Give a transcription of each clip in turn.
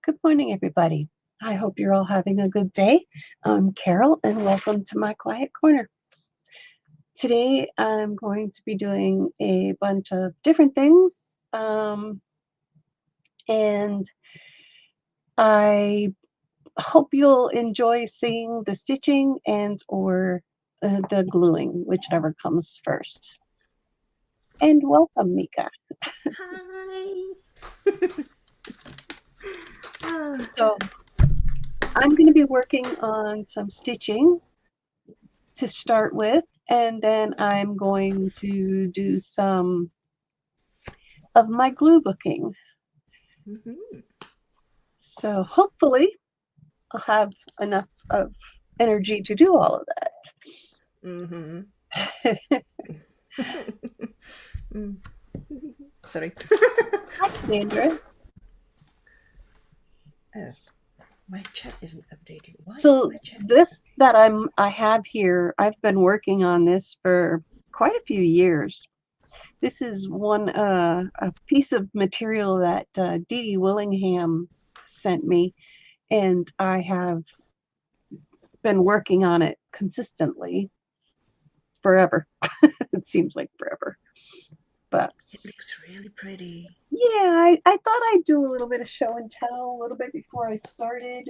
Good morning, everybody. I hope you're all having a good day. I'm Carol, and welcome to my quiet corner. Today, I'm going to be doing a bunch of different things, and I hope you'll enjoy seeing the stitching and or the gluing, whichever comes first. And welcome, Mika. Hi. Ah, So, I'm going to be working on some stitching to start with, and then I'm going to do some of my glue booking. mhm, So hopefully I'll have enough of energy to do all of mhm. that. Mm. Sorry. Hi, Sandra. Oh, my chat isn't updating. Why is So my chat not this that I have here, I've been working on this for quite a few years. This is one a piece of material that Dee Dee Willingham sent me, and I have been working on it consistently forever. It seems like forever. But updating? It looks really pretty. yeah, I thought I'd do a little bit of show and tell a little bit before I started.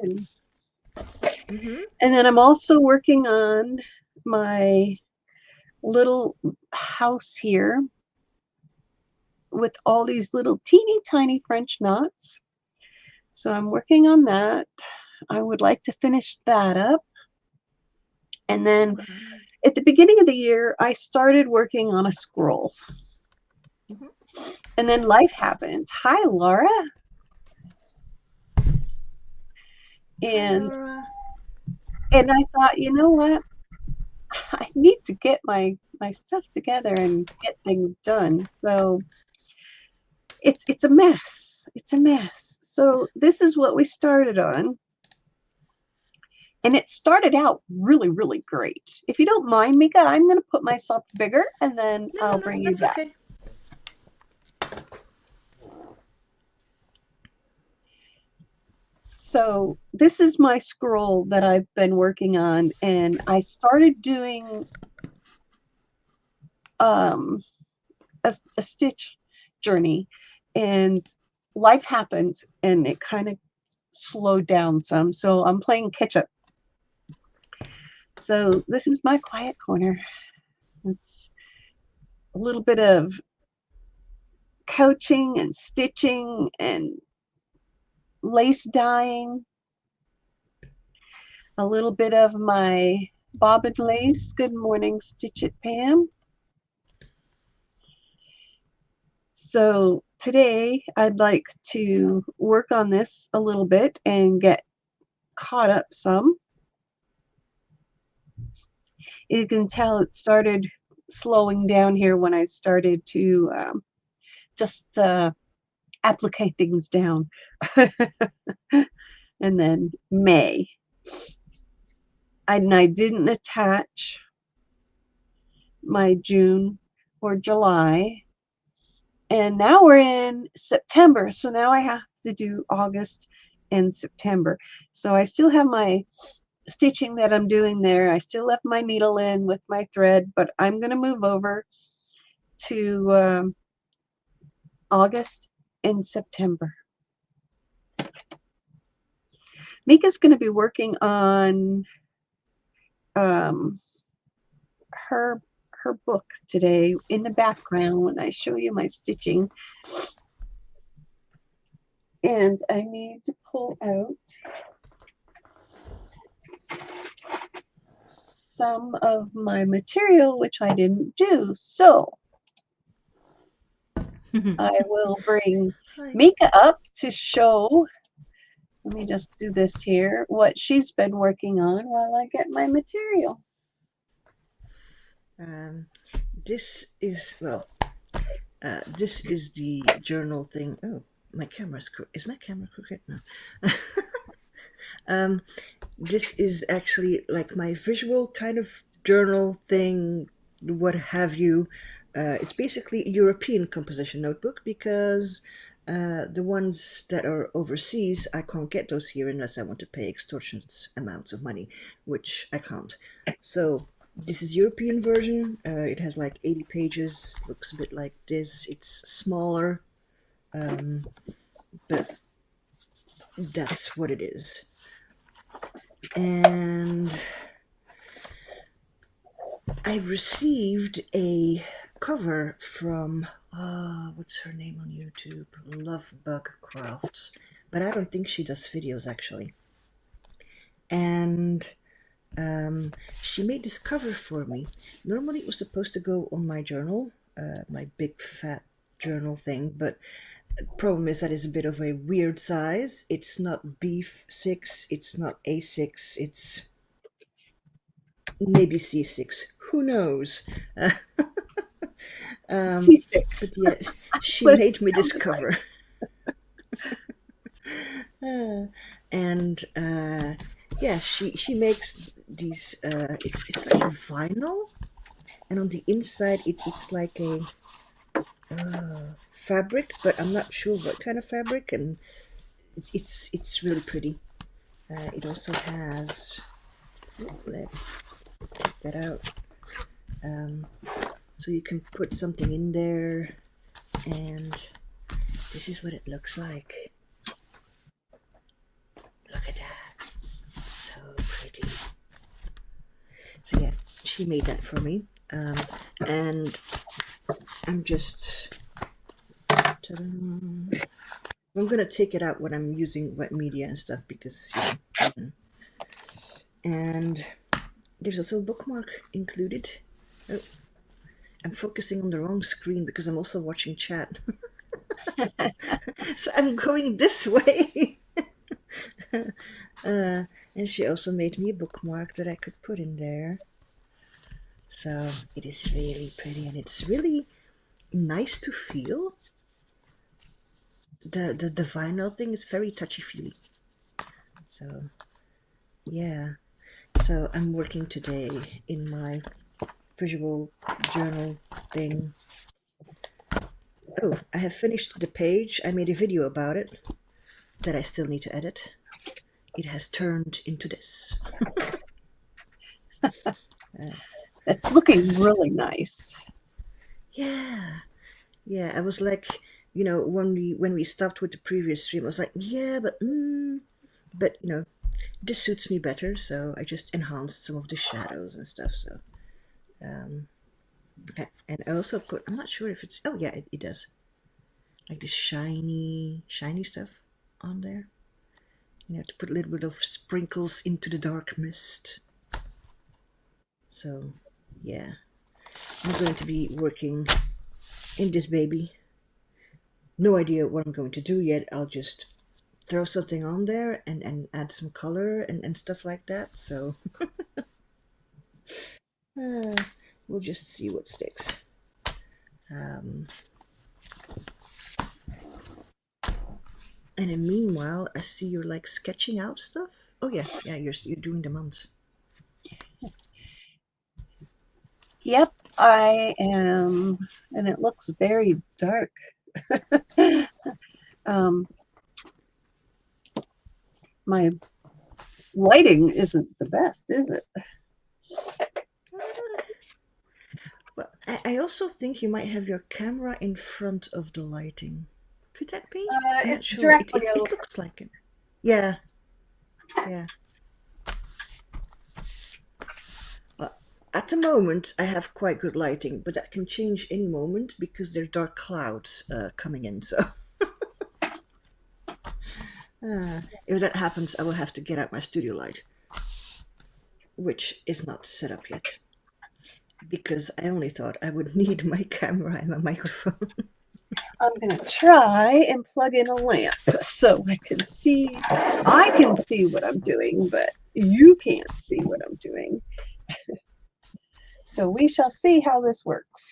Mm-hmm. And then I'm also working on my little house here with all these little teeny tiny French knots. So I'm working on that. I would like to finish that up. And then Wow. at the beginning of the year, I started working on a scroll. Mm-hmm. And then life happened. Hi, Laura. Hi, And Laura. and I thought, you know what? I need to get my stuff together and get things done. So it's a mess. It's a mess. So this is what we started on. And it started out really, really great. If you don't mind, Mika, I'm going to put myself bigger and then No, I'll no, bring you that's back. okay. So this is my scroll that I've been working on, and I started doing um, a stitch journey, and life happened, and it kind of slowed down some. So I'm playing catch up. So this is my quiet corner. It's a little bit of coaching and stitching and lace dyeing, a little bit of my bobbin lace. Good morning, Stitch It Pam. So today I'd like to work on this a little bit and get caught up some. You can tell it started slowing down here when I started to just applicate things down. And then May. I didn't attach my June or July. And now we're in September. So now I have to do August and September. So I still have my stitching that I'm doing there. I still left my needle in with my thread, but I'm going to move over to August and September. Mika's going to be working on um, her her book today in the background when I show you my stitching. And I need to pull out some of my material, which I didn't do. So I will bring Hi. Mika up to show. Let me just do this here, what she's been working on while I get my material. Um, this is well. This is the journal thing. Oh, my camera's is my camera crooked? No. um, this is actually like my visual kind of journal thing, what have you. It's basically a European composition notebook because The ones that are overseas, I can't get those here unless I want to pay extortionate amounts of money, which I can't. So this is European version. It has like 80 pages. Looks a bit like this. It's smaller, but that's what it is. And I received a cover from what's her name on YouTube? Lovebug Crafts, but I don't think she does videos actually. And she made this cover for me. Normally it was supposed to go on my journal, my big fat journal thing, but the problem is that it's a bit of a weird size. It's not B6, it's not A6, it's maybe C6. Who knows? Seasick. But yeah, she Let's made me this sound cover. And yeah, she makes these. It's like vinyl, and on the inside it's like a fabric, but I'm not sure what kind of fabric, and it's really pretty. It also has. Let's take that out. So you can put something in there, and this is what it looks like. Look at that. So pretty. So yeah, she made that for me. And I'm just... I'm gonna take it out when I'm using wet media and stuff because, and there's also a bookmark included. Oh, I'm focusing on the wrong screen because I'm also watching chat. So I'm going this way. And she also made me a bookmark that I could put in there. So it is really pretty, and it's really nice to feel. The vinyl thing is very touchy-feely. So yeah. So I'm working today in my visual journal thing. Oh, I have finished the page. I made a video about it that I still need to edit. It has turned into this. It's looking really nice. Yeah. Yeah, I was like, when we stopped with the previous stream, I was like, yeah, but this suits me better, so I just enhanced some of the shadows and stuff. So, and I also put, I'm not sure if it's, oh yeah, it does, like this shiny stuff on there. To put a little bit of sprinkles into the dark mist. So, yeah, I'm going to be working in this baby. No idea what I'm going to do yet. I'll just throw something on there and add some color and stuff like that. So we'll just see what sticks. And then meanwhile, I see you're like sketching out stuff. Oh yeah, you're doing the months. Yep, I am, and it looks very dark. My lighting isn't the best, is it? Well, I also think you might have your camera in front of the lighting. Could that be? I'm not It's sure. directly It over. looks like it. Yeah. Well, at the moment, I have quite good lighting, but that can change any moment because there are dark clouds coming in. So if that happens, I will have to get out my studio light, which is not set up yet because I only thought I would need my camera and my microphone. I'm going to try and plug in a lamp so I can see. I can see what I'm doing, but you can't see what I'm doing. So we shall see how this works.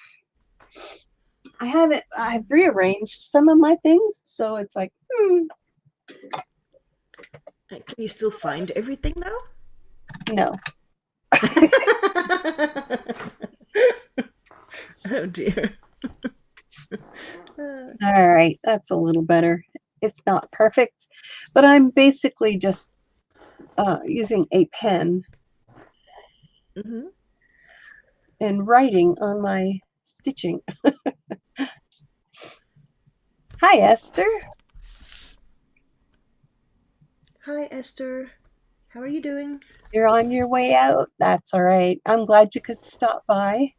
I've rearranged some of my things, so it's like, Can you still find everything now? No. Oh dear. Uh, All right, that's a little better. It's not perfect, but I'm basically just using a pen mm-hmm. and writing on my stitching. Hi, Esther. Hi, Esther. How are you doing? You're on your way out. That's all right. I'm glad you could stop by.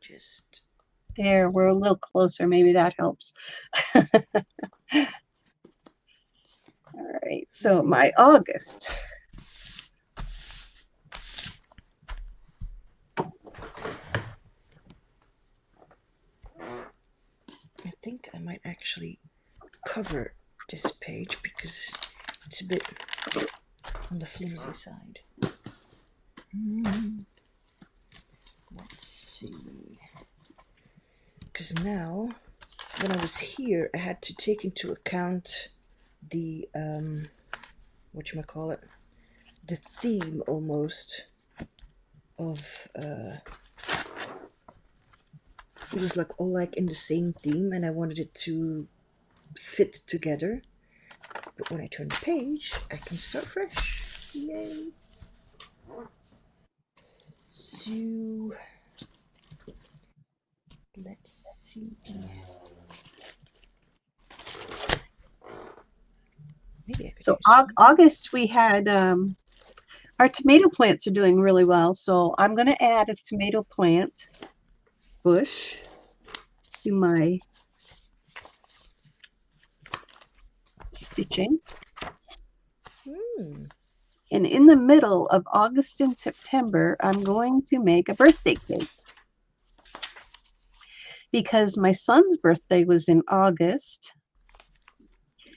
Just There, we're a little closer. Maybe that helps. All right, so my August. I think I might actually cover this page because it's a bit on the flimsy side. Let's see. Because now, when I was here, I had to take into account the whatchamacallit, the theme almost of it was like all like in the same theme, and I wanted it to fit together. But when I turn the page, I can start fresh. Yay! So let's see. Maybe I could So use. August, we had our tomato plants are doing really well. So I'm going to add a tomato plant bush to my stitching. And in the middle of August and September, I'm going to make a birthday cake. Because my son's birthday was in August.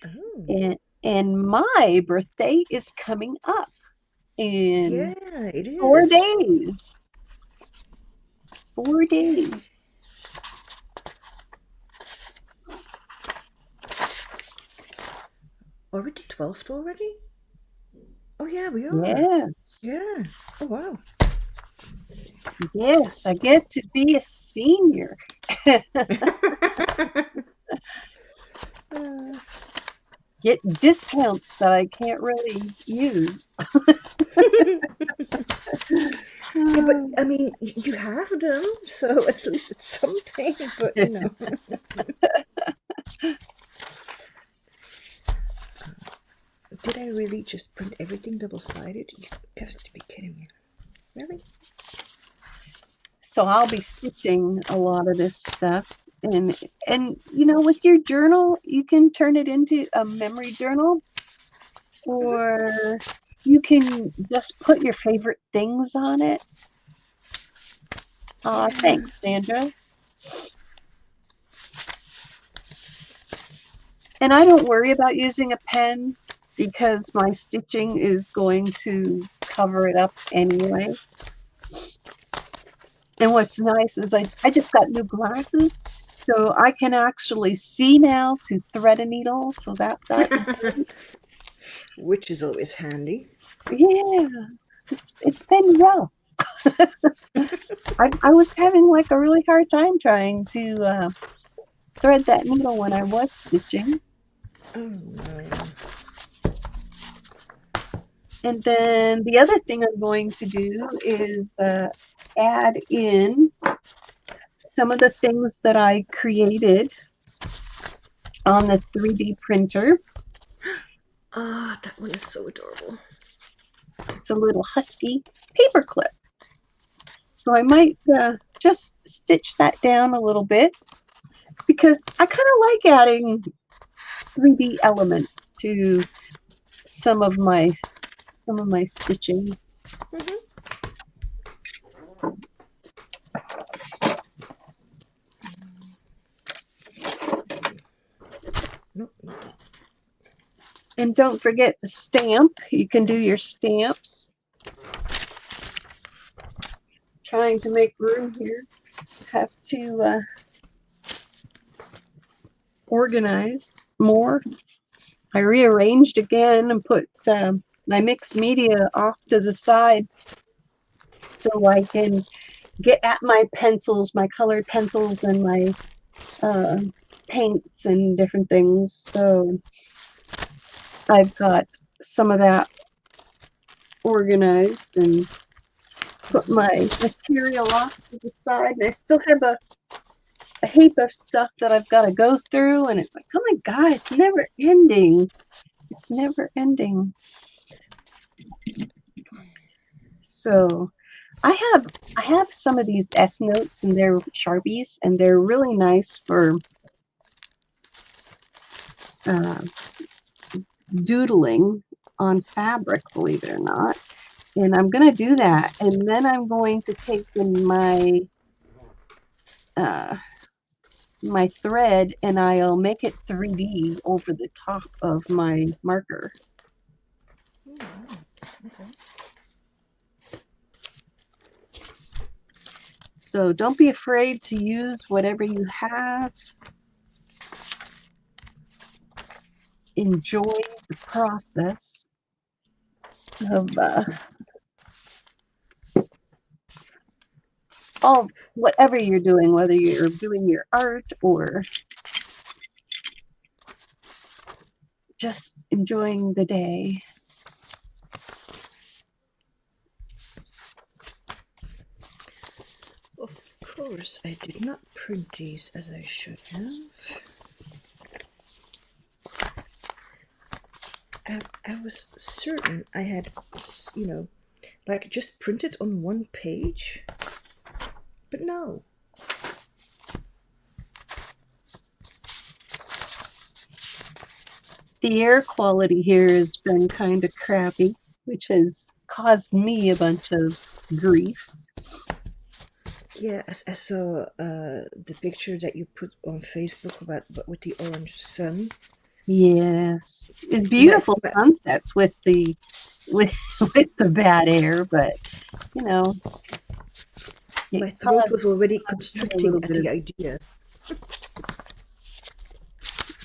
Oh. And my birthday is coming up in Yeah, it is. 4 days. 4 days. Already 12th already? Oh yeah, we are. Yes. Yeah. Oh wow. Yes, I get to be a senior. Get discounts that I can't really use. Yeah, but I mean, you have them, so at least it's something. But you know. Did I really just print everything double-sided? You got to be kidding me. Really? So I'll be stitching a lot of this stuff. And you know, with your journal, you can turn it into a memory journal, or you can just put your favorite things on it. Thanks, Sandra. And I don't worry about using a pen because my stitching is going to cover it up anyway. And what's nice is I just got new glasses, so I can actually see now to thread a needle. So that Which is always handy. Yeah, it's been rough. I was having like a really hard time trying to thread that needle when I was stitching. Oh no. And then the other thing I'm going to do is add in some of the things that I created on the 3D printer. Ah, that one is so adorable. It's a little husky paperclip. So I might just stitch that down a little bit because I kind of like adding 3D elements to some of my stitching. Nope, not that. And don't forget the stamp. You can do your stamps. Trying to make room here. Have to organize more. I rearranged again and put my mixed media off to the side so I can get at my pencils, my colored pencils, and my paints and different things. So I've got some of that organized and put my material off to the side. And I still have a heap of stuff that I've got to go through, and it's like, oh my God, it's never ending. It's never ending. So I have some of these S notes, and they're Sharpies, and they're really nice for doodling on fabric, believe it or not. And I'm going to do that, and then I'm going to take my my thread, and I'll make it 3D over the top of my marker. Okay. So don't be afraid to use whatever you have. Enjoy the process of all whatever you're doing, whether you're doing your art or just enjoying the day. Of course, I did not print these as I should have. I was certain I had, like just printed on one page, but no. The air quality here has been kind of crappy, which has caused me a bunch of grief. Yeah, I saw the picture that you put on Facebook about with the orange sun. Yes, it's beautiful sunsets with the bad air, but you know, my throat was already constricting at the idea.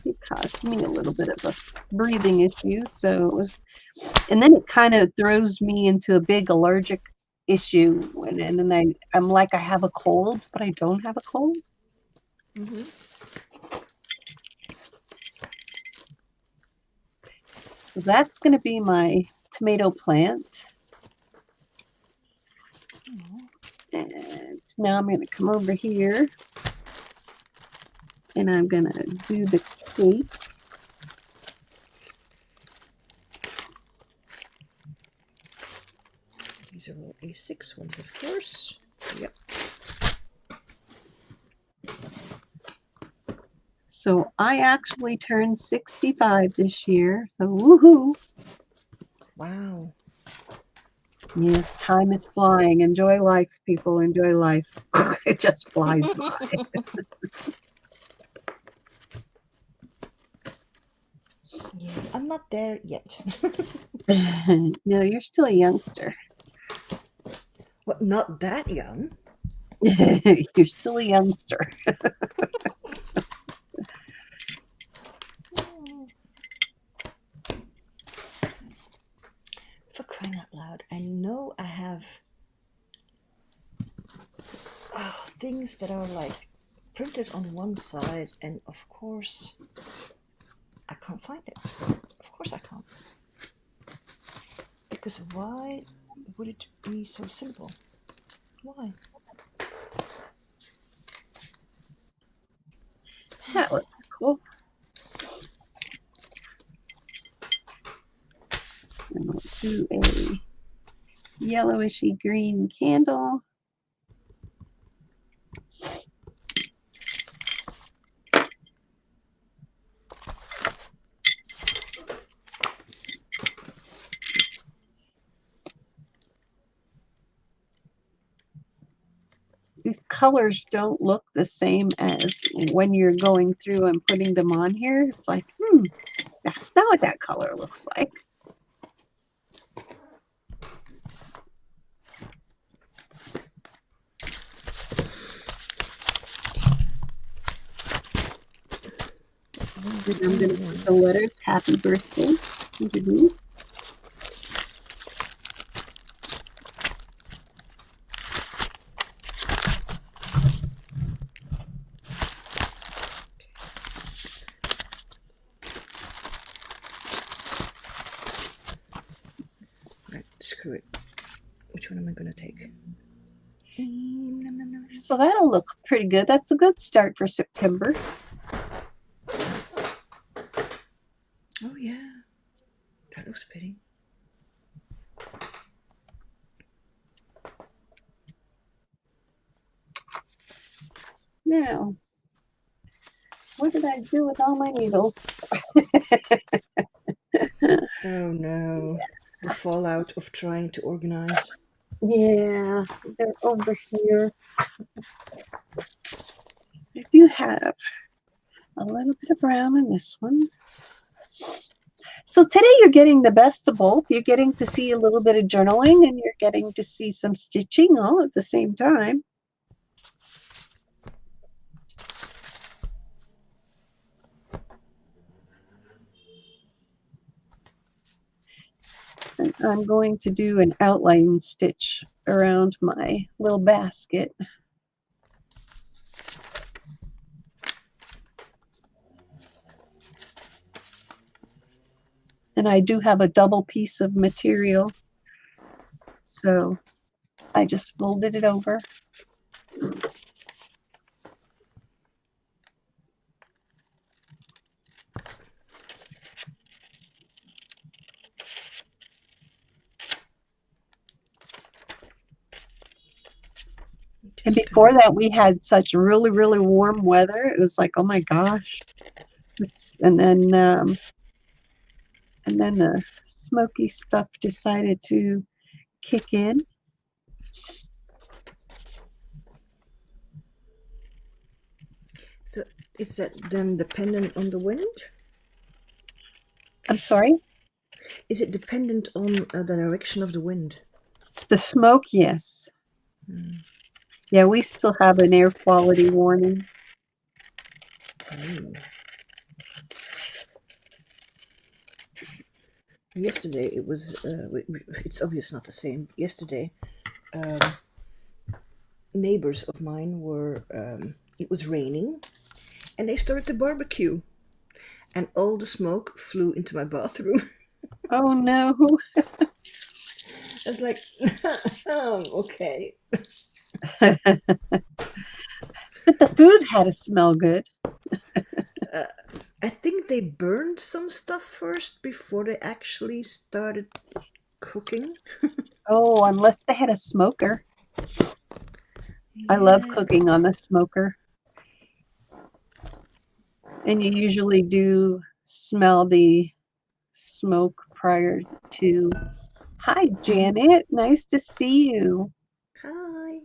It caused me a little bit of a breathing issue, so it was, and then it kind of throws me into a big allergic issue, and then I'm like I have a cold, but I don't have a cold. Mm-hmm. So that's going to be my tomato plant. And now I'm going to come over here and I'm going to do the cake. These are all A6 ones, of course. Yep. So I actually turned 65 this year, so woohoo! Wow. Yes, time is flying. Enjoy life, people. Enjoy life. It just flies by. Yeah, I'm not there yet. No, you're still a youngster. What, not that young? You're still a youngster. For crying out loud, I know I have things that are like printed on one side, and of course I can't find it. Of course I can't. Because why would it be so simple? Why? That looks cool. And we'll do a yellowishy green candle. These colors don't look the same as when you're going through and putting them on here. It's like, that's not what that color looks like. And I'm going to put the letters happy birthday underneath. screw it. Which one am I gonna take? So that'll look pretty good. That's a good start for September. Oh yeah, that looks pretty. Now, what did I do with all my needles? Oh no, the fallout of trying to organize. Yeah, they're over here. I do have a little bit of brown in this one. So today you're getting the best of both. You're getting to see a little bit of journaling and you're getting to see some stitching all at the same time. And I'm going to do an outline stitch around my little basket. And I do have a double piece of material. So I just folded it over. And before that, we had such really, really warm weather. It was like, oh my gosh. And then the smoky stuff decided to kick in. So is that then dependent on the wind? I'm sorry? Is it dependent on the direction of the wind? The smoke, yes. Yeah, we still have an air quality warning. Oh. Yesterday it was, it's obvious not the same. Yesterday, neighbors of mine were, it was raining and they started to barbecue and all the smoke flew into my bathroom. Oh no. I was like, oh, okay. But the food had to smell good. I think they burned some stuff first before they actually started cooking. Oh, unless they had a smoker. I love cooking on the smoker. And you usually do smell the smoke prior to. Hi, Janet. Nice to see you. Hi.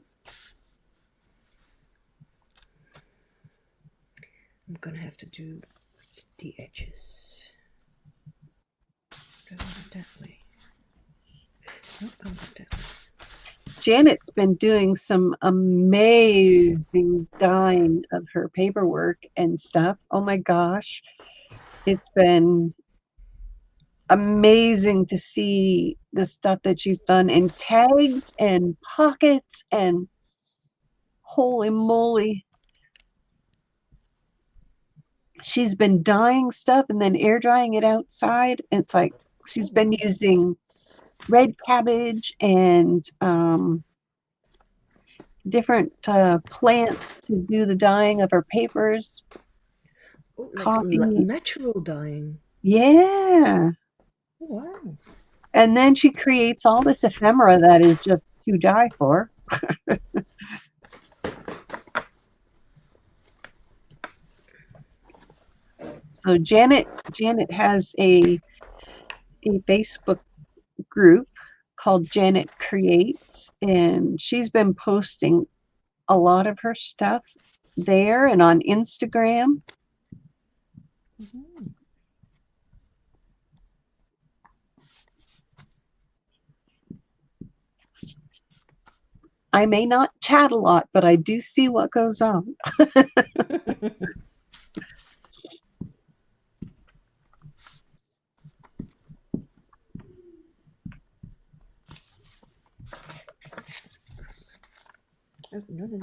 I'm gonna have to do the edges. Do I want it that way? Nope, I want it that way. Janet's been doing some amazing dyeing of her paperwork and stuff. Oh my gosh. It's been amazing to see the stuff that she's done in tags and pockets and holy moly. She's been dyeing stuff and then air drying it outside. It's like she's been using red cabbage and different plants to do the dyeing of her papers. Oh, like Coffee. natural dyeing. Yeah. Wow. And then she creates all this ephemera that is just to die for. So Janet has a Facebook group called Janet Creates, and she's been posting a lot of her stuff there and on Instagram. Mm-hmm. I may not chat a lot, but I do see what goes on. Oh, no.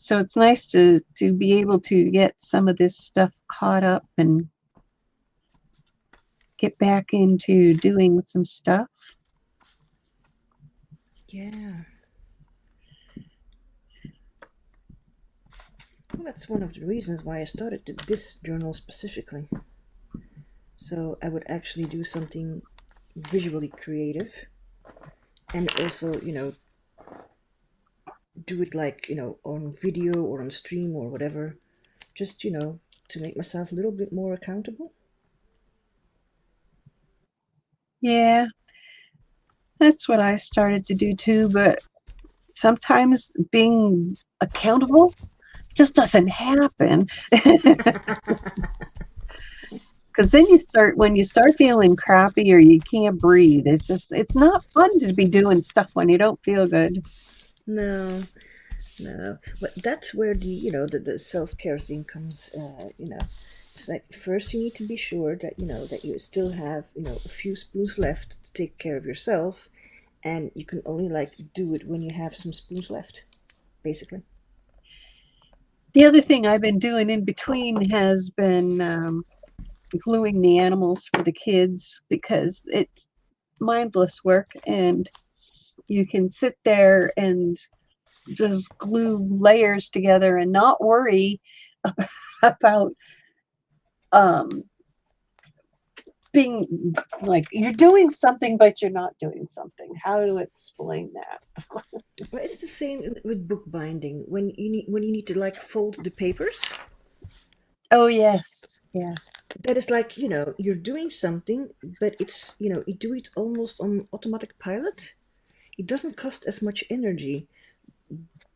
So it's nice to be able to get some of this stuff caught up and get back into doing some stuff. Yeah. Well, that's one of the reasons why I started this journal specifically. So I would actually do something visually creative and also, do it like, on video or on stream or whatever, just, to make myself a little bit more accountable. Yeah, that's what I started to do too, but sometimes being accountable just doesn't happen. Because then when you start feeling crappy or you can't breathe, it's not fun to be doing stuff when you don't feel good. No, no. But that's where the self care thing comes, It's like first you need to be sure that, that you still have, a few spoons left to take care of yourself. And you can only like do it when you have some spoons left, basically. The other thing I've been doing in between has been gluing the animals for the kids because it's mindless work and you can sit there and just glue layers together and not worry about um, being like you're doing something but you're not doing something. How to explain that? But it's the same with bookbinding. When you need to like fold the papers, Oh yes, yes. that is like, you're doing something, but it's, you do it almost on automatic pilot. It doesn't cost as much energy,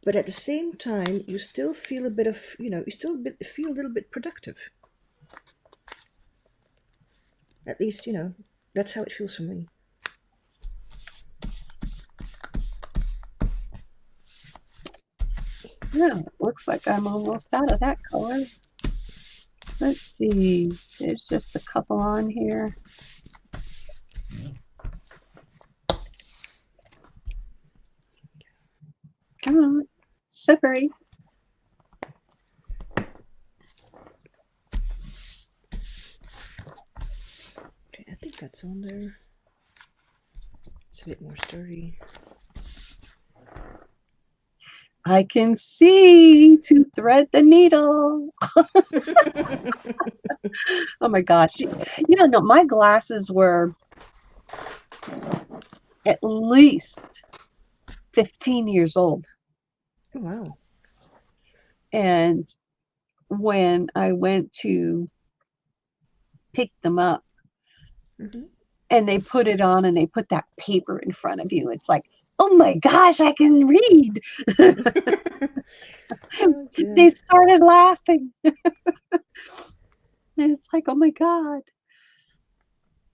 but at the same time, you still feel a bit of, you still feel a little bit productive. At least, that's how it feels for me. Yeah, looks like I'm almost out of that color. Let's see. There's just a couple on here. Come on, separate. Okay, I think that's on there. It's a bit more sturdy. I can see to thread the needle. Oh my gosh. No, my glasses were at least 15 years old. Oh, wow. And when I went to pick them up Hmm. and they put it on and they put that paper in front of you, it's like, oh my gosh, I can read. Oh, yeah. They started laughing. And it's like, oh my God.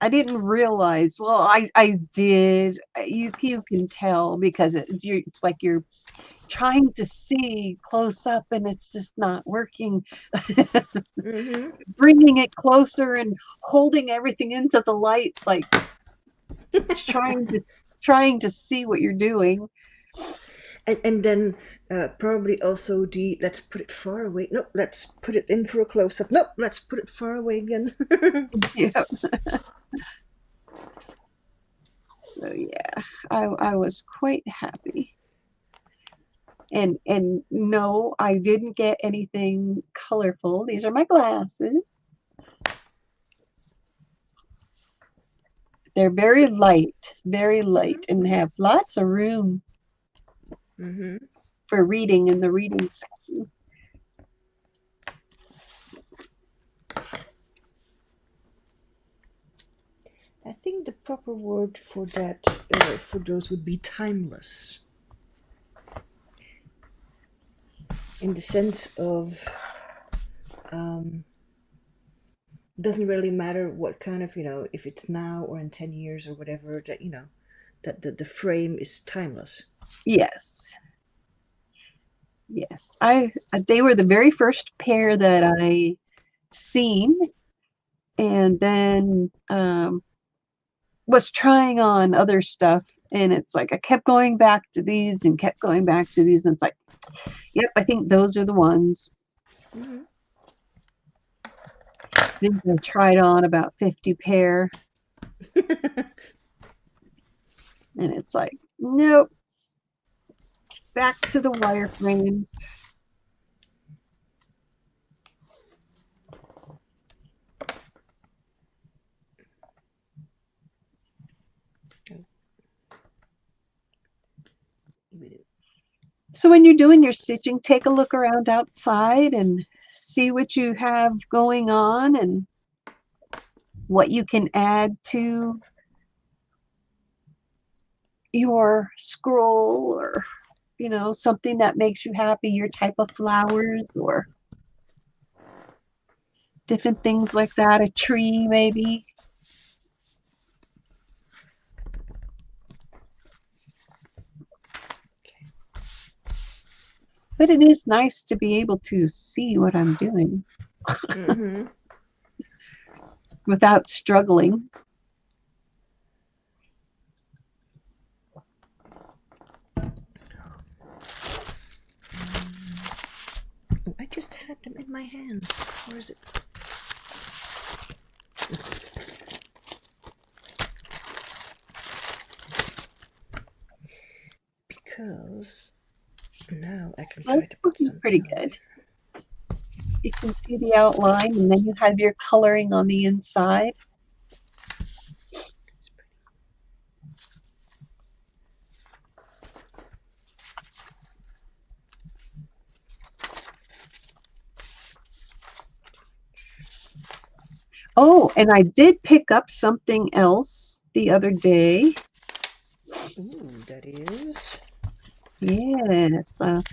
I didn't realize. Well, I did. You can tell because it's like you're trying to see close up and it's just not working. Hmm. Bringing it closer and holding everything into the light, like trying to trying to see what you're doing. And then probably also the let's put it far away. Nope, let's put it in for a close up. Nope, let's put it far away again. Yeah. So yeah, I was quite happy. And no, I didn't get anything colorful. These are my glasses. They're very light, and have lots of room Hmm. for reading in the reading section. I think the proper word for that, for those, would be timeless. In the sense of, um, doesn't really matter what kind of, if it's now or in 10 years or whatever, that, that the frame is timeless. Yes, yes. They were the very first pair that I seen, and then was trying on other stuff. And it's like I kept going back to these and kept going back to these, and it's like Yep, I think those are the ones. Hmm. I think I tried on about 50 pair, and it's like, nope, back to the wireframes. So when you're doing your stitching, take a look around outside and see what you have going on and what you can add to your scroll, or something that makes you happy, your type of flowers or different things like that, a tree maybe. But it is nice to be able to see what I'm doing Hmm. without struggling. Oh, I just had them in my hands. Where is it? Because now I can So try to that's put looking something pretty on good. there. You can see the outline, and then you have your coloring on the inside. Oh, and I did pick up something else the other day. Ooh, that is. Yes, I've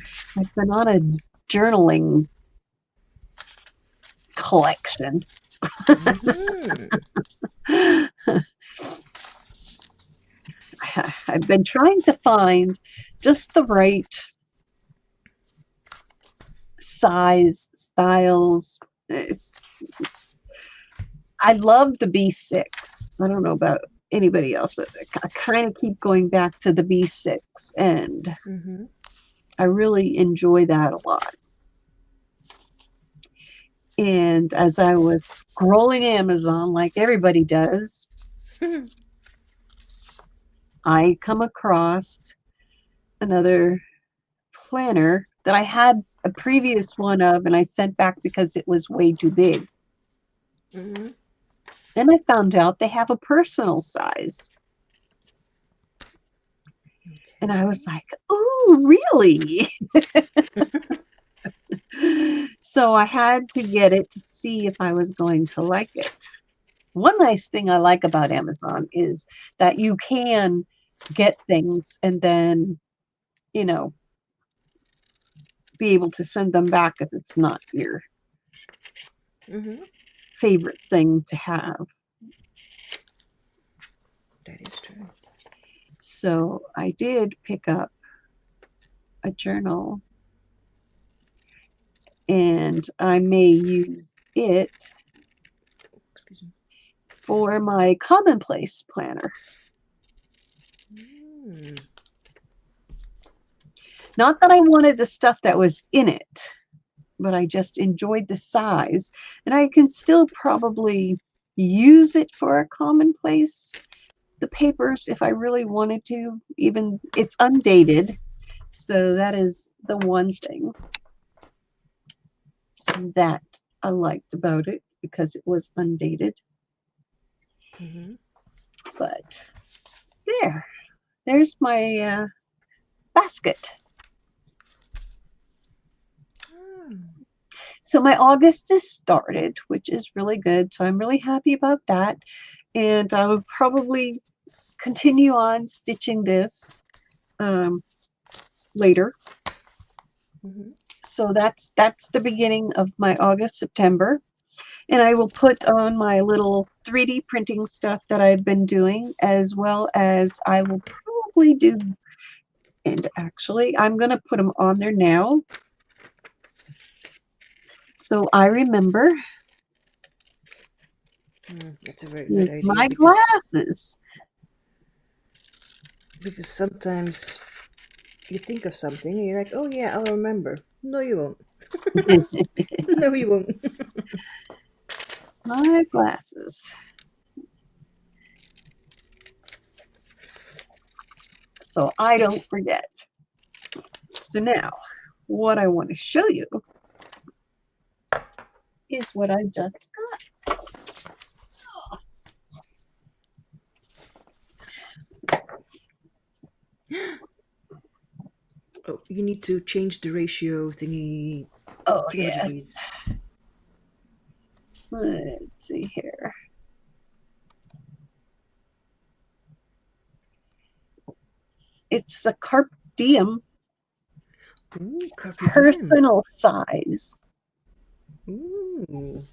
been on a journaling collection. Mm-hmm. I've been trying to find just the right size, styles. I love the B6. I don't know about anybody else, but I kind of keep going back to the B6, and Mm-hmm. I really enjoy that a lot. And as I was scrolling Amazon, like everybody does, I come across another planner that I had a previous one of, and I sent back because it was way too big. Mm-hmm. Then I found out they have a personal size. And I was like, oh, really? So I had to get it to see if I was going to like it. One nice thing I like about Amazon is that you can get things and then, you know, be able to send them back if it's not your Mm-hmm. favorite thing to have. That is true. So I did pick up a journal, and I may use it Excuse me. for my commonplace planner. Mm. Not that I wanted the stuff that was in it, but I just enjoyed the size. And I can still probably use it for a commonplace, the papers, if I really wanted to. Even it's undated. So that is the one thing that I liked about it, because it was undated. Mm-hmm. But there's my basket. Mm. So my August is started, which is really good. So I'm really happy about that. And I will probably continue on stitching this later. Mm-hmm. So that's the beginning of my August, September. And I will put on my little 3D printing stuff that I've been doing, as well as I will probably do, and actually I'm going to put them on there now. So I remember That's a very good use idea my because glasses. sometimes you think of something and you're like, oh yeah, I'll remember. No, you won't. No, you won't. My glasses. So I don't forget. So now, what I want to show you is what I just got. Oh, you need to change the ratio thingy. Oh, Thingamajiggies. yes. Let's see here. It's a Carpe Diem Ooh, Carpe Diem. personal size. Ooh.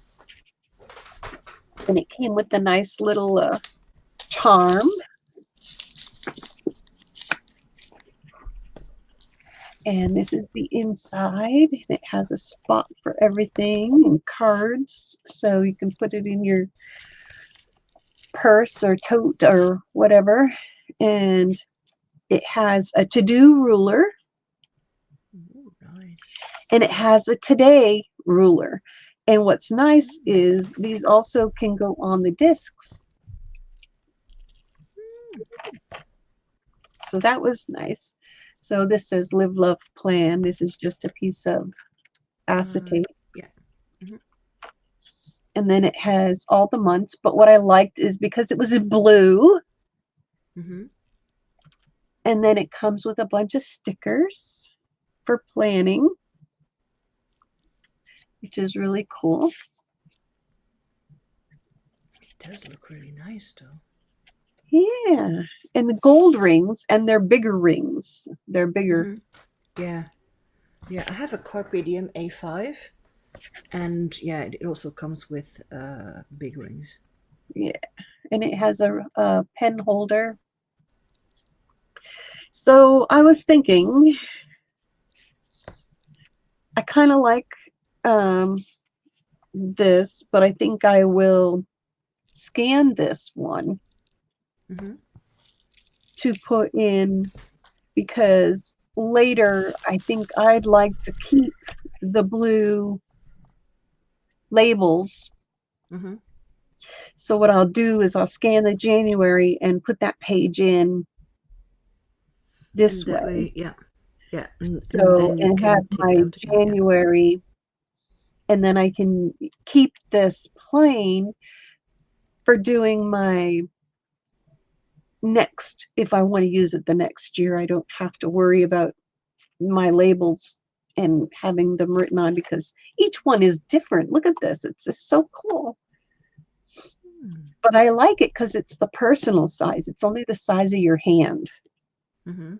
And it came with a nice little charm. And this is the inside. It has a spot for everything and cards, so you can put it in your purse or tote or whatever. And it has a to-do ruler. Ooh, nice. And it has a today ruler. And what's nice is these also can go on the discs. So that was nice. So this says live, love, plan. This is just a piece of acetate. Yeah. Mm-hmm. And then it has all the months. But what I liked is because it was in blue. Mm-hmm. And then it comes with a bunch of stickers for planning, which is really cool. It does look really nice, though. Yeah. And the gold rings, and they're bigger rings. They're bigger. Mm-hmm. Yeah. Yeah, I have a Carpe Diem A5. And yeah, it also comes with big rings. Yeah. And it has a pen holder. So I was thinking, I kind of like this, but I think I will scan this one Mm-hmm. to put in, because later I think I'd like to keep the blue labels. Mm-hmm. So what I'll do is I'll scan the January and put that page in this That way. way, yeah. Yeah. And So, then you and have can take my it out again. Yeah. January, and then I can keep this plain for doing my next, if I want to use it the next year. I don't have to worry about my labels and having them written on, because each one is different. Look at this. It's just so cool. But I like it because it's the personal size. It's only the size of your hand. Mm-hmm.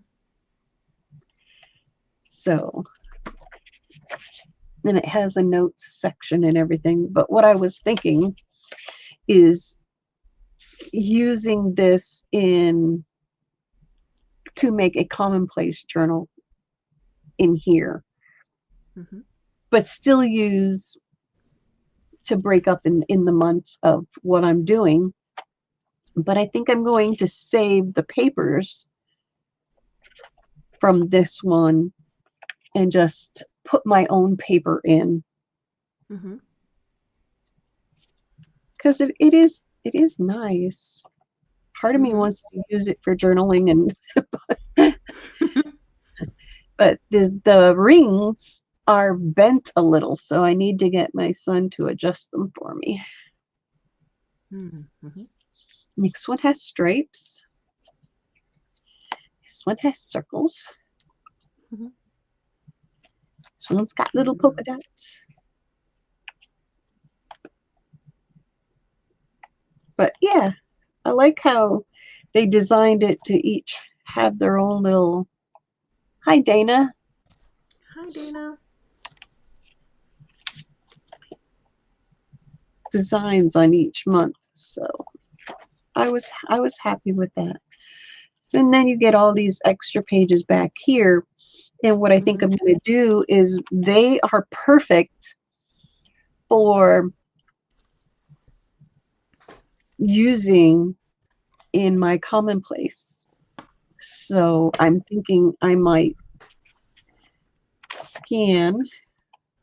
So, and it has a notes section and everything. But what I was thinking is using this in to make a commonplace journal in here, Mm-hmm. but still use to break up in the months of what I'm doing. But I think I'm going to save the papers from this one and just put my own paper in, Mm-hmm. because it is nice. Part of me Mm-hmm. wants to use it for journaling, and but the rings are bent a little, so I need to get my son to adjust them for me. Mm-hmm. Next one has stripes. This one has circles. Mm-hmm. This one's got little polka dots. But yeah, I like how they designed it to each have their own little, hi Dana, Hi, Dana. designs on each month. So I was happy with that. So, and then you get all these extra pages back here. And what I think I'm going to do is they are perfect for using in my commonplace. So I'm thinking I might scan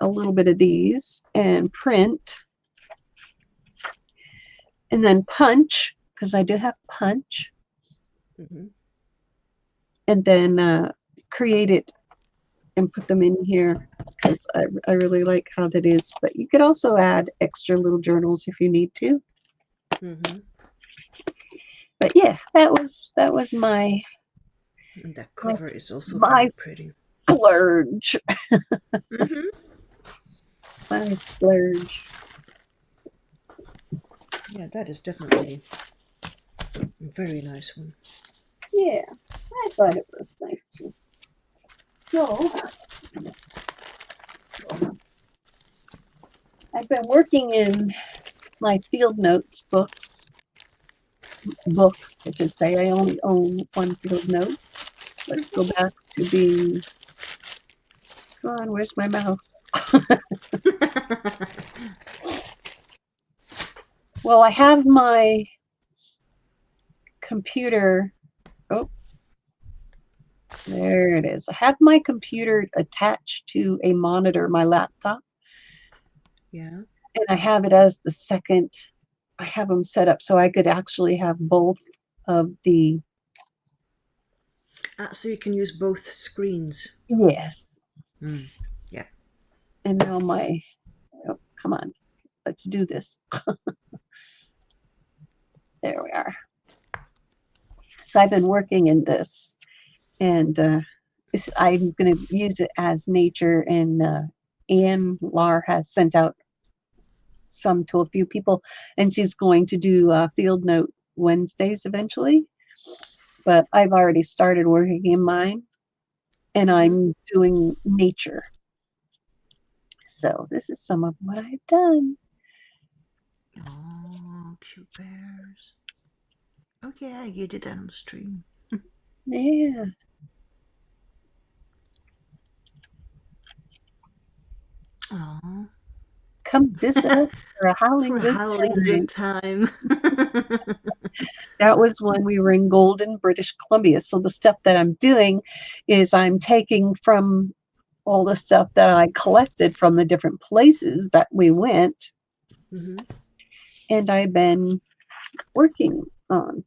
a little bit of these and print, and then punch, because I do have punch, Mm-hmm. and then create it and put them in here, because I really like how that is. But you could also add extra little journals if you need to. Mm-hmm. But yeah, that was my And that cover is also my very pretty. splurge. Mm-hmm. My splurge. Yeah, that is definitely a very nice one. Yeah, I thought it was nice too. So I've been working in my field notes book, I should say. I only own one field note. Let's go back to being. Come on, where's my mouse? Well, I have my computer. Oh, there it is. I have my computer attached to a monitor, my laptop, Yeah. and I have it as the second. I have them set up so I could actually have both of the. So you can use both screens. Yes. Mm. Yeah. And now my. Oh, come on. Let's do this. There we are. So I've been working in this, and I'm going to use it as nature. And Anne Lar has sent out some to a few people, and she's going to do field note Wednesdays eventually. But I've already started working in mine, and I'm doing nature. So this is some of what I've done. Oh, cute bears. Oh yeah, you did that on stream. Yeah. Oh. Come visit us for a howling For a good howling time. good time. That was when we were in Golden, British Columbia. So the stuff that I'm doing is I'm taking from all the stuff that I collected from the different places that we went, Mm-hmm. and I've been working on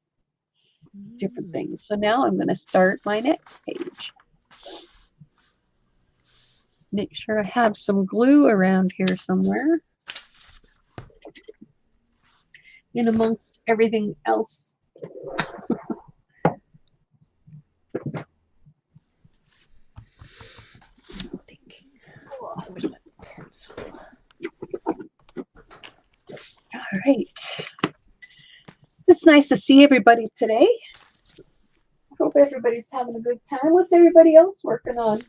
different things. So now I'm going to start my next page. Make sure I have some glue around here somewhere in amongst everything else. I'm thinking. Where's my pencil? All right. It's nice to see everybody today. Hope everybody's having a good time. What's everybody else working on?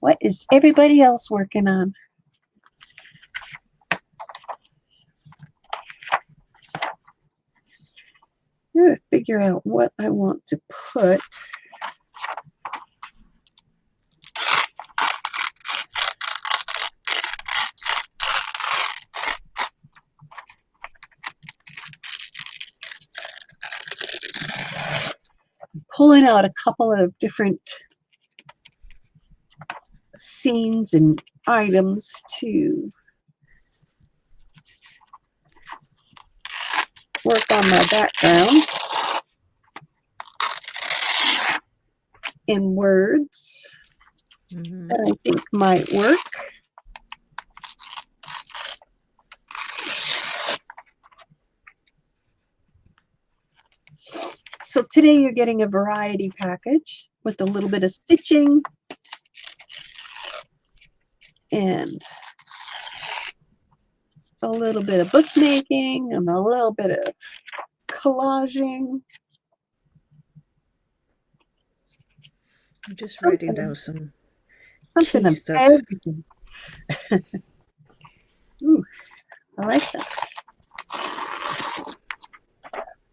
What is everybody else working on? I'm going to figure out what I want to put. Pulling out a couple of different scenes and items to work on my background in words that I think might work. So today you're getting a variety package with a little bit of stitching and a little bit of bookmaking and a little bit of collaging. I'm just writing down some something key of stuff. everything. Ooh, I like that.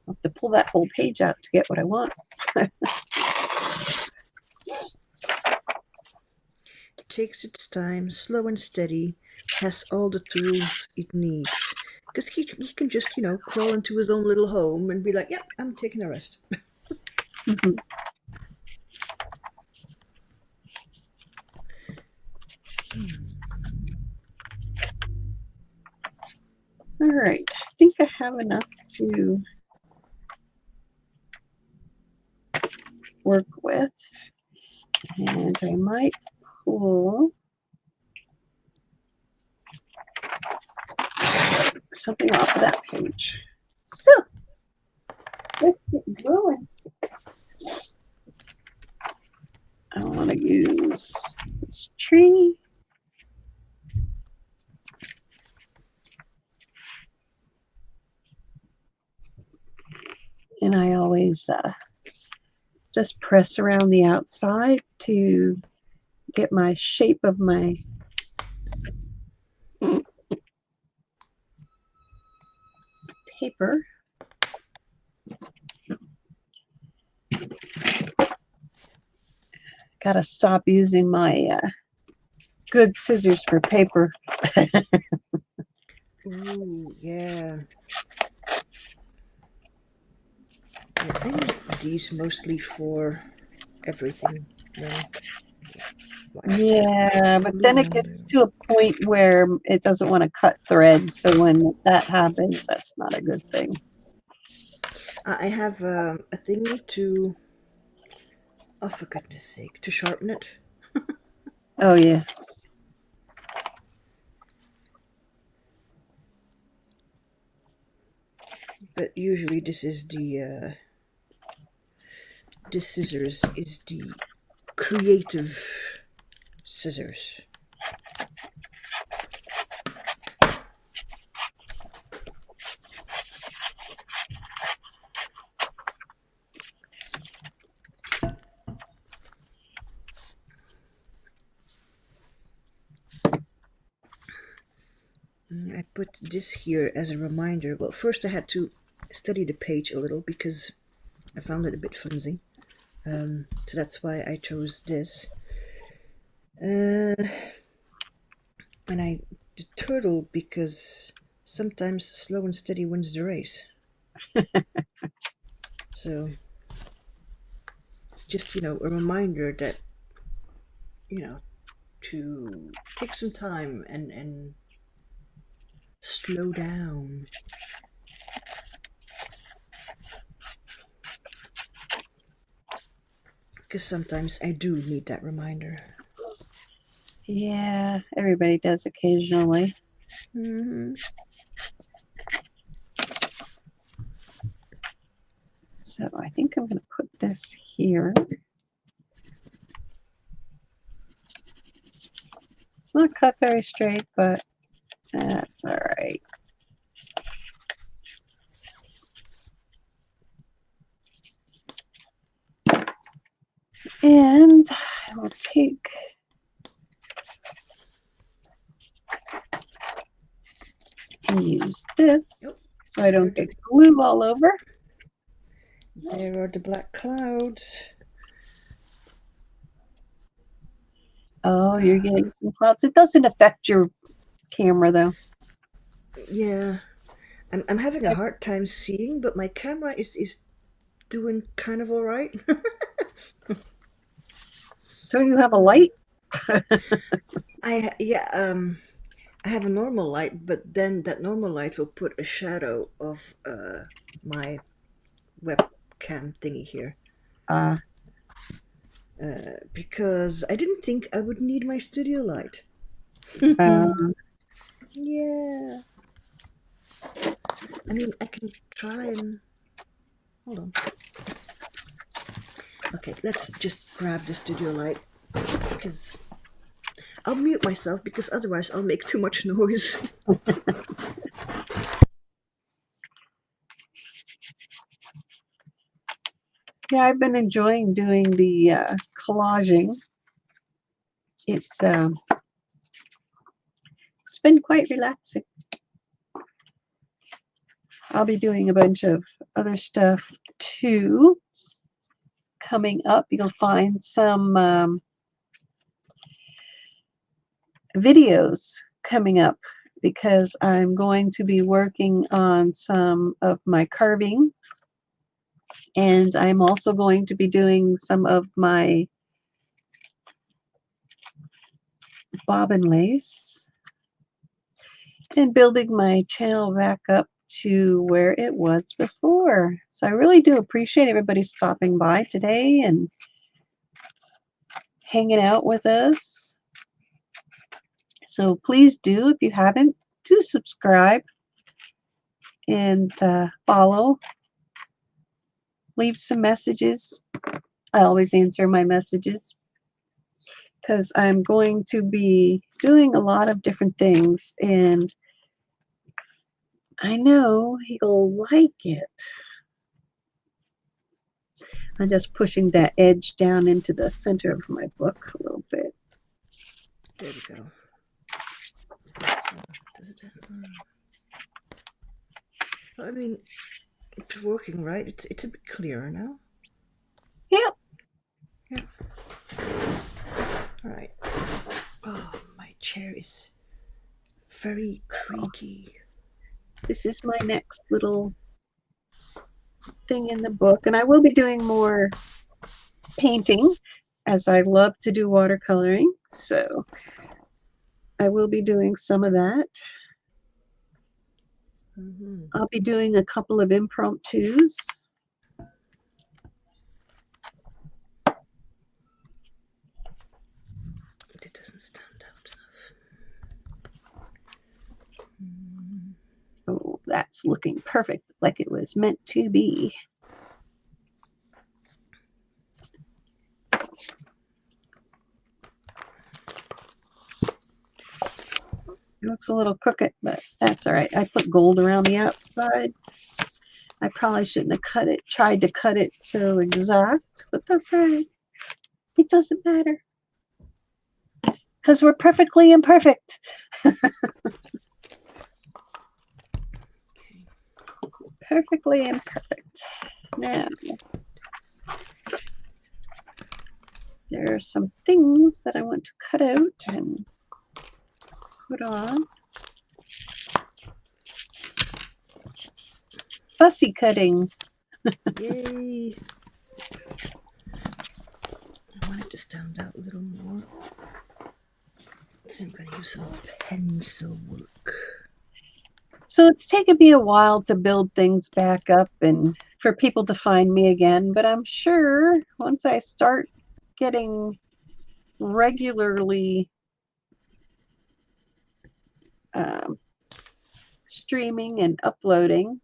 I'll have to pull that whole page out to get what I want. Takes its time, slow and steady, has all the tools it needs. Because he can just, crawl into his own little home and be like, yep, I'm taking a rest. Mhm. All right, I think I have enough to work with, and I might pull something off of that page. So let's get going. I want to use this tree. And I always just press around the outside to get my shape of my paper. Gotta stop using my good scissors for paper. Ooh, yeah. I use these mostly for everything. Yeah, but then it gets to a point where it doesn't want to cut thread. So when that happens, that's not a good thing. I have a thingy to, oh, for goodness sake, to sharpen it. Oh, yes. But usually this scissors is the creative scissors. I put this here as a reminder. Well, first I had to study the page a little because I found it a bit flimsy. So that's why I chose this. And the turtle because sometimes slow and steady wins the race. So it's just, a reminder that, to take some time and slow down. Because sometimes I do need that reminder. Yeah, everybody does occasionally. Mm-hmm. So I think I'm going to put this here. It's not cut very straight, but that's all right. And I will take and use this so I don't get glue all over. There are the black clouds. Oh, you're getting some clouds. It doesn't affect your camera though. Yeah. I'm having a hard time seeing, but my camera is doing kind of all right. So you have a light? I have a normal light, but then that normal light will put a shadow of my webcam thingy here. Because I didn't think I would need my studio light. Yeah. I mean, I can try and hold on. Okay, let's just grab the studio light because I'll mute myself because otherwise I'll make too much noise. Yeah, I've been enjoying doing the collaging. It's been quite relaxing. I'll be doing a bunch of other stuff too. Coming up, you'll find some videos coming up because I'm going to be working on some of my carving, and I'm also going to be doing some of my bobbin lace and building my channel back up to where it was before. So I really do appreciate everybody stopping by today and hanging out with us. So please do, if you haven't, do subscribe and follow. Leave some messages. I always answer my messages because I'm going to be doing a lot of different things, and I know you'll like it. I'm just pushing that edge down into the center of my book a little bit. There we go. Does it? I mean, it's working, right? It's a bit clearer now. Yep. Yeah. All right. Oh, my chair is very creaky. This is my next little thing in the book, and I will be doing more painting as I love to do watercoloring, so I will be doing some of that. Mm-hmm. I'll be doing a couple of impromptus. It doesn't stand out enough. Oh, that's looking perfect, like it was meant to be. It looks a little crooked, but that's all right. I put gold around the outside. I probably shouldn't have tried to cut it so exact, but that's all right. It doesn't matter because we're perfectly imperfect. Perfectly imperfect. Now, there are some things that I want to cut out and put on. Fussy cutting. Yay! I want it to stand out a little more. So I'm going to use some pencil work. So it's taken me a while to build things back up and for people to find me again, but I'm sure once I start getting regularly streaming and uploading,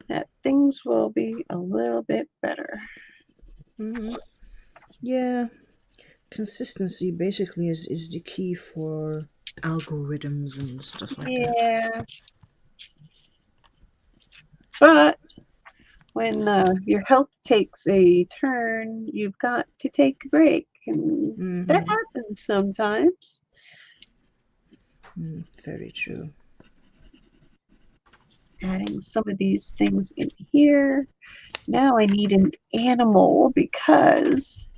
that things will be a little bit better. Mm-hmm. Yeah, consistency basically is the key for algorithms and stuff like that. Yeah. But when your health takes a turn, you've got to take a break, and that happens sometimes. Very true. Just adding some of these things in here. Now I need an animal because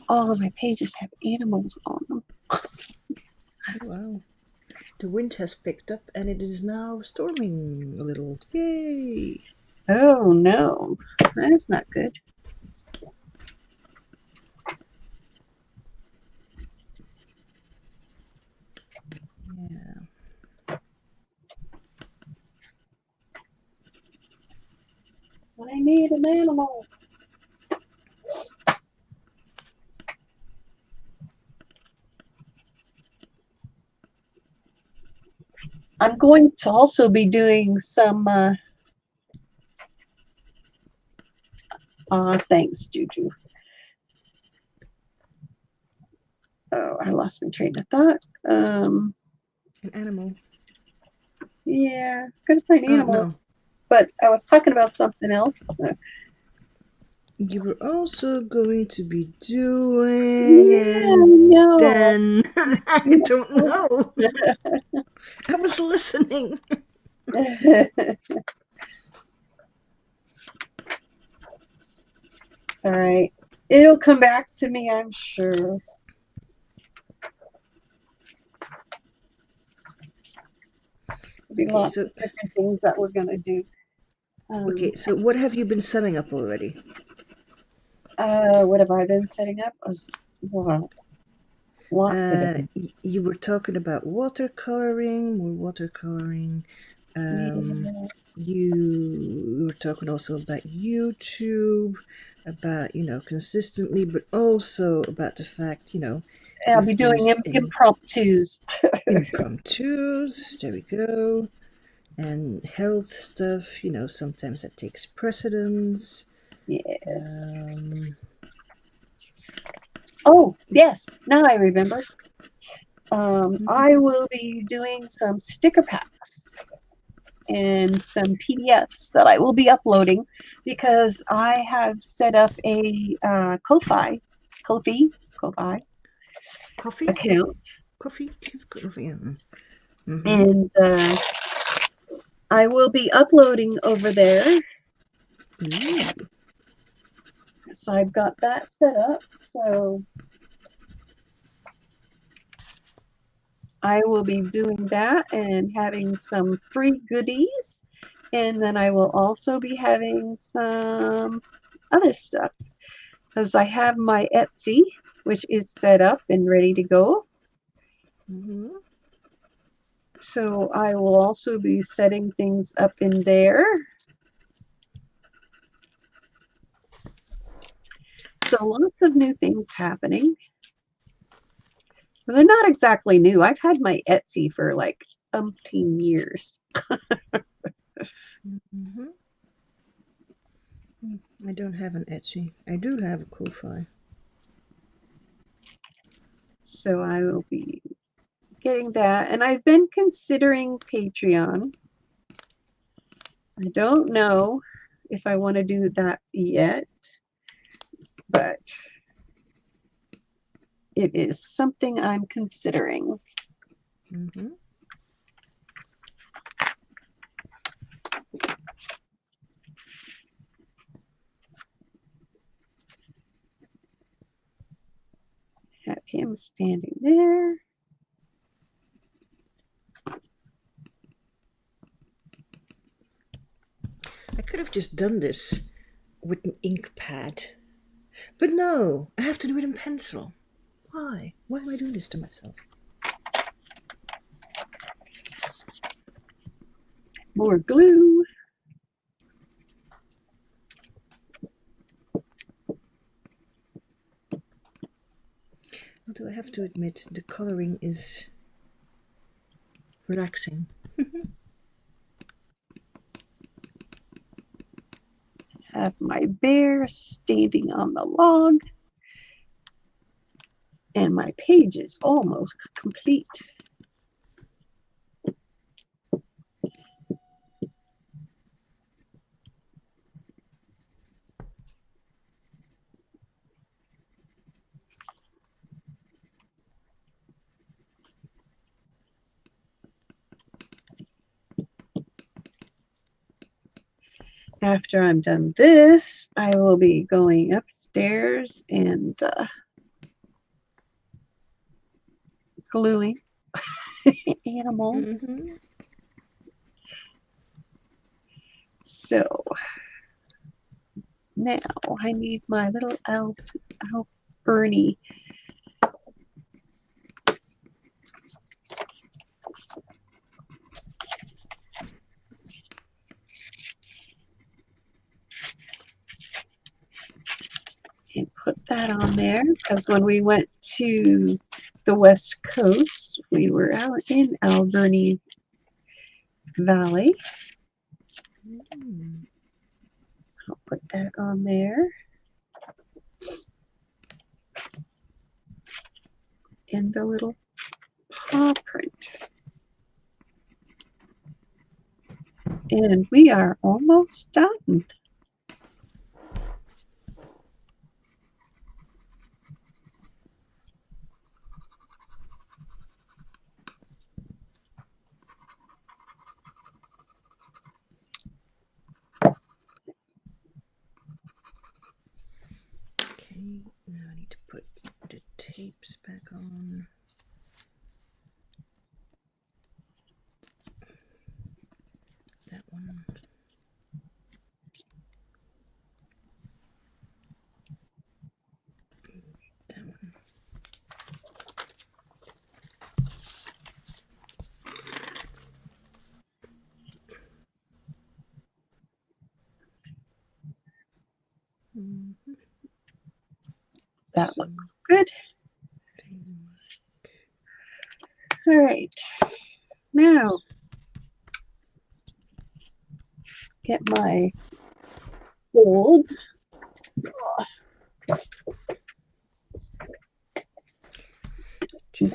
all of my pages have animals on them. Oh, wow. The wind has picked up and it is now storming a little. Yay! Oh no, that's not good. Yeah. I need an animal. I'm going to also be doing some thanks, Juju. Oh, I lost my train of thought. An animal. Yeah, gonna find animal. No. But I was talking about something else. You were also going to be doing, no. then I don't know. I was listening. It's all right. It'll come back to me, I'm sure. There'll be lots of different things that we're gonna do. Okay, so what have you been summing up already? What have I been setting up? Well, lot to do. You were talking about watercoloring, more watercoloring. Um, Yeah. you were talking also about YouTube, about, consistently, but also about the fact, I'll be if doing there's any impromptus. impromptus, there we go, and health stuff, sometimes that takes precedence. Yes. Um, Oh, yes. Now I remember. I mhm, will be doing some sticker packs and some PDFs that I will be uploading because I have set up a Ko-fi coffee, account, coffee. Mm-hmm. and I will be uploading over there. Ooh. So I've got that set up. So I will be doing that and having some free goodies. And then I will also be having some other stuff because I have my Etsy, which is set up and ready to go. Mm-hmm. So I will also be setting things up in there. So lots of new things happening. But they're not exactly new. I've had my Etsy for like umpteen years. Mm-hmm. I don't have an Etsy. I do have a Ko-fi. So I will be getting that. And I've been considering Patreon. I don't know if I want to do that yet, but it is something I'm considering. Mm-hmm. Have him standing there. I could have just done this with an ink pad. But no, I have to do it in pencil. Why? Why am I doing this to myself? More glue. Although I have to admit, the coloring is relaxing. Have my bear standing on the log. And my page is almost complete. After I'm done this, I will be going upstairs and gluing animals. Mm-hmm. So now I need my little elf Bernie. And put that on there because when we went to the West Coast, we were out in Alberni Valley. Mm. I'll put that on there. And the little paw print. And we are almost done. Okay, now I need to put the tapes back on. That one. That one. That looks good. All right. Now, get my gold.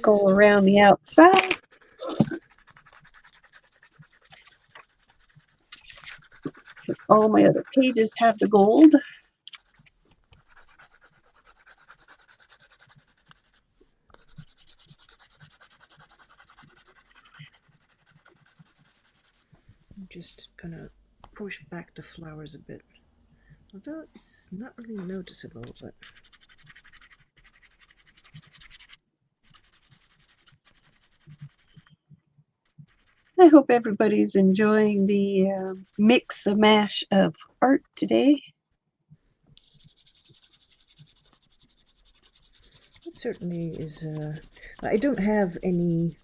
Go around the outside. All my other pages have the gold. I'm just gonna push back the flowers a bit. Although it's not really noticeable, but I hope everybody's enjoying the mix and mash of art today. it certainly is. I don't have any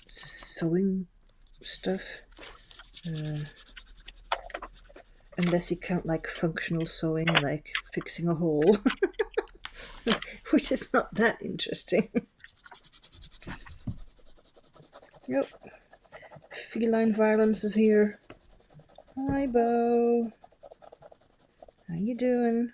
sewing stuff, unless you count like functional sewing, like fixing a hole, which is not that interesting. Yep. Feline violence is here. Hi, Bo. How you doing?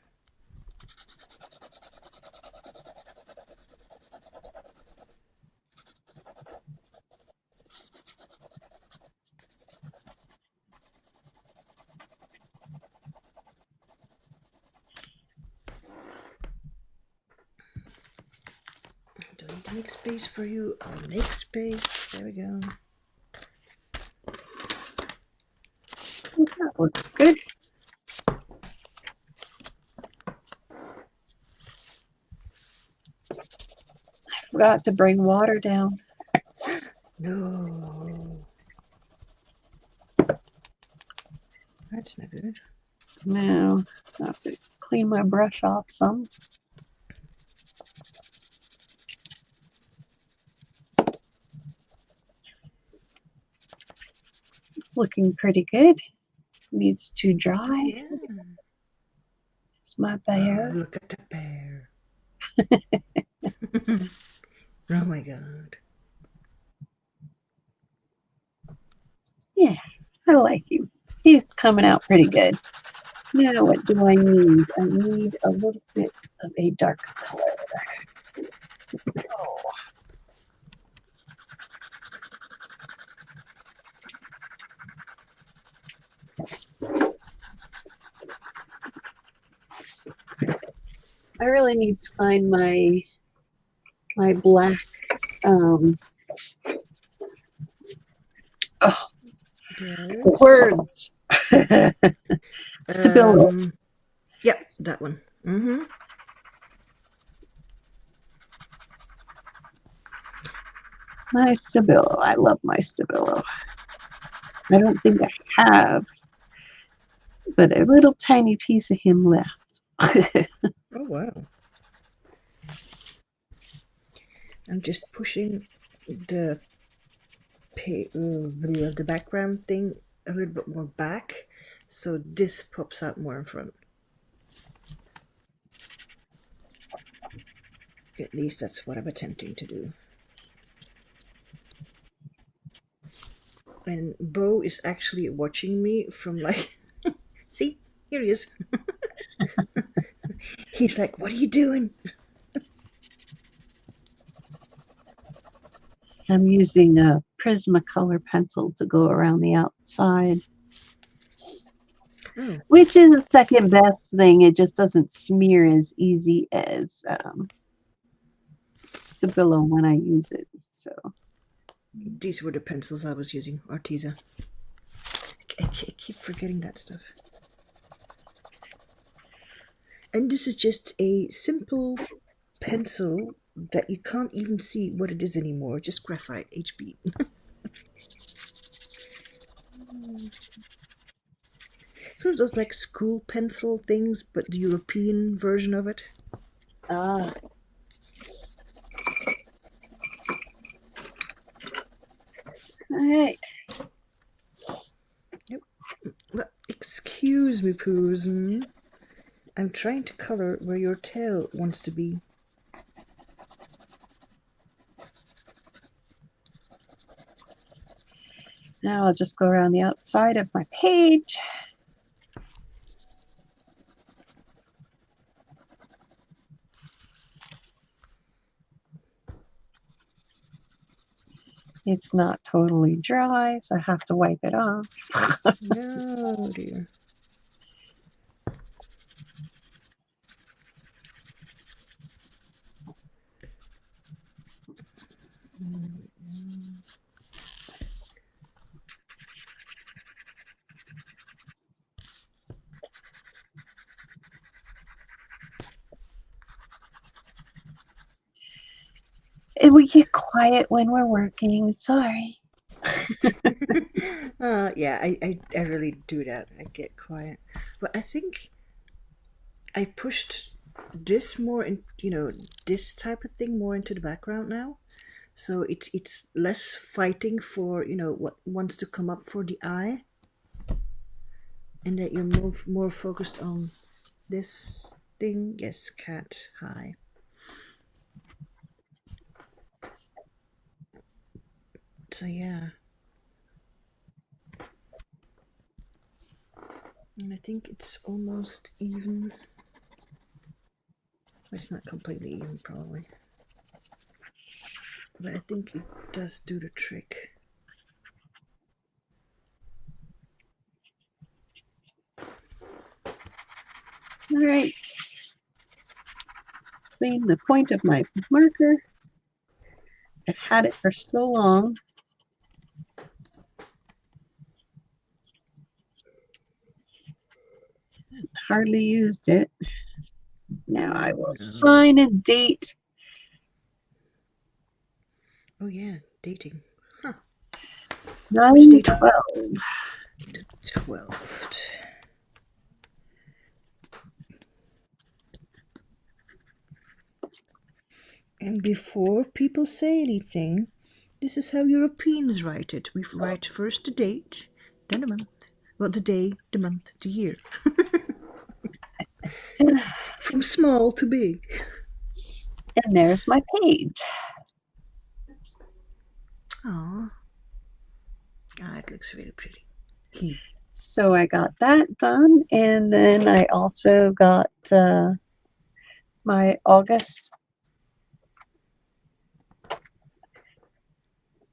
Do I need to make space for you? I'll make space. There we go. That looks good. I forgot to bring water down. No. That's not good. No, I have to clean my brush off some. It's looking pretty good. Needs to dry. Yeah. It's my bear. Oh, look at the bear. Oh my god. Yeah, I like him. He's coming out pretty good. Now what do I need? I need a little bit of a dark color. Oh. I really need to find my black Yes. words. Stabilo. Yep, that one. Mm-hmm. My Stabilo. I love my Stabilo. I don't think I have, but a little tiny piece of him left. Oh wow. I'm just pushing the background thing a little bit more back, so this pops out more in front. At least that's what I'm attempting to do. And Bo is actually watching me from like, see, here he is. He's like, what are you doing? I'm using a Prismacolor pencil to go around the outside. Oh. Which is the second best thing. It just doesn't smear as easy as Stabilo when I use it. So These were the pencils I was using, Arteza. I keep forgetting that stuff. And this is just a simple pencil that you can't even see what it is anymore. Just graphite, HB. It's one of those like school pencil things, but the European version of it. Ah. All right. Yep. But excuse me, Poos. I'm trying to color where your tail wants to be. Now I'll just go around the outside of my page. It's not totally dry, so I have to wipe it off. No, dear. And we get quiet when we're working. Sorry. Yeah, I really do that. I get quiet. But I think I pushed this more in, this type of thing more into the background now. So it's less fighting for, what wants to come up for the eye. And that you're more focused on this thing. Yes, cat, hi. So yeah. And I think it's almost even. It's not completely even, probably. But I think it does do the trick. All right. Clean the point of my marker. I've had it for so long. Hardly used it. Now I will sign a date. Oh yeah, dating. Huh. 9/12. The 12th. And before people say anything, this is how Europeans write it. We write first the date, then the month. Well, the day, the month, the year. From small to big. And there's my page. Aww. Ah, it looks really pretty. So I got that done. And then I also got my August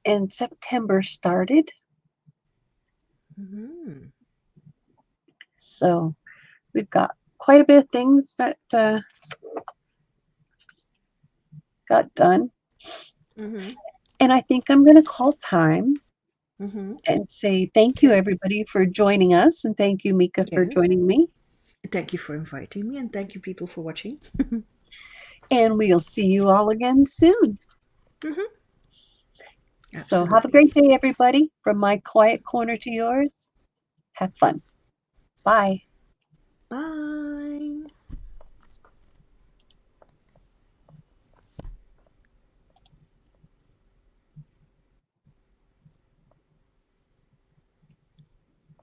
and September started. Mm-hmm. So we've got quite a bit of things that got done. Mm-hmm. And I think I'm going to call time Mm-hmm. and say thank you, Okay. everybody, for joining us. And thank you, Mika, for Yes. joining me. Thank you for inviting me, and thank you, people, for watching. And we'll see you all again soon. Mm-hmm. So have a great day, everybody. From my quiet corner to yours. Have fun. Bye. Bye.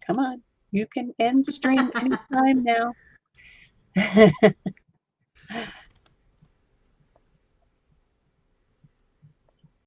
Come on. You can end stream anytime now.